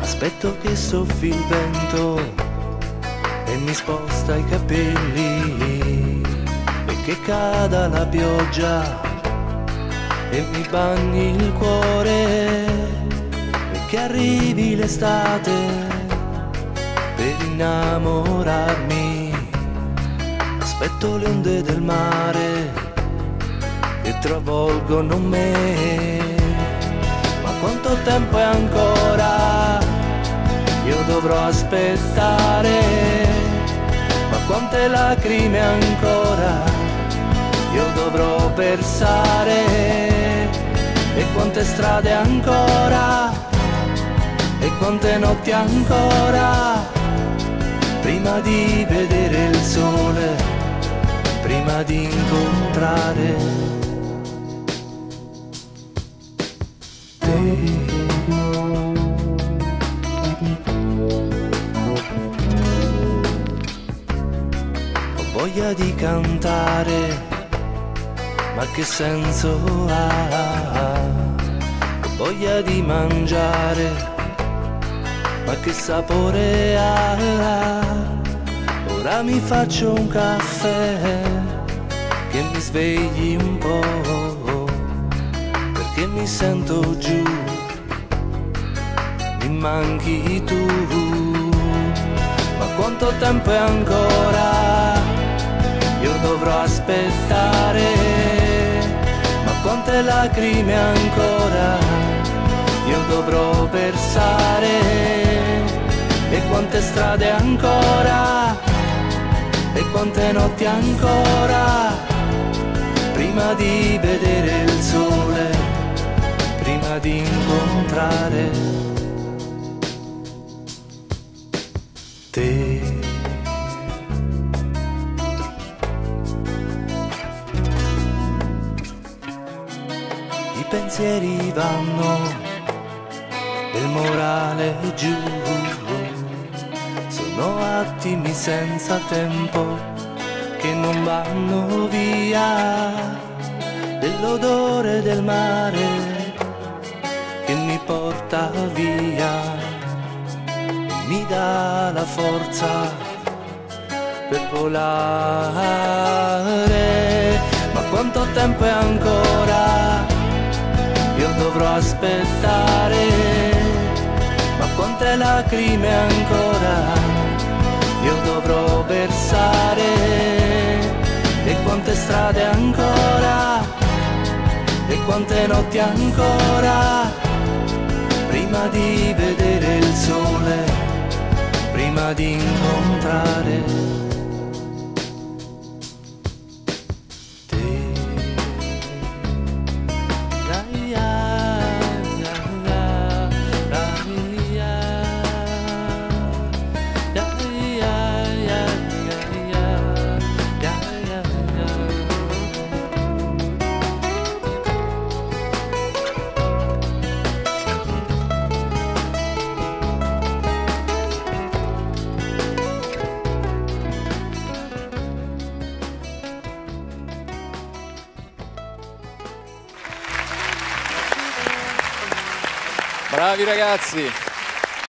Aspetto che soffi il vento e mi sposta i capelli e che cada la pioggia e mi bagni il cuore e che arrivi l'estate per innamorarmi. Aspetto le onde del mare che travolgono me. Ma quanto tempo è ancora? Io dovrò aspettare. Ma quante lacrime ancora? Io dovrò versare. E quante strade ancora? E quante notti ancora? Prima di vedere il sole, prima di incontrare te. Ho voglia di cantare, ma che senso ha? Ho voglia di mangiare, ma che sapore ha? Ora mi faccio un caffè che mi svegli un po', perché mi sento giù, mi manchi tu. Ma quanto tempo è ancora? Io dovrò aspettare. Ma quante lacrime ancora? Io dovrò versare. E quante strade ancora? E quante notti ancora? Prima di vedere il sole, prima di incontrare te. I pensieri vanno e il morale è giù. Sono attimi senza tempo che non vanno via, dell'odore del mare che mi porta via e mi dà la forza per volare. Ma quanto tempo è ancora? Io dovrò aspettare. Ma quante lacrime ancora? Io dovrò versare. E quante strade ancora? E quante notti ancora? Prima di vedere il sole, prima di incontrare te. Bravi ragazzi!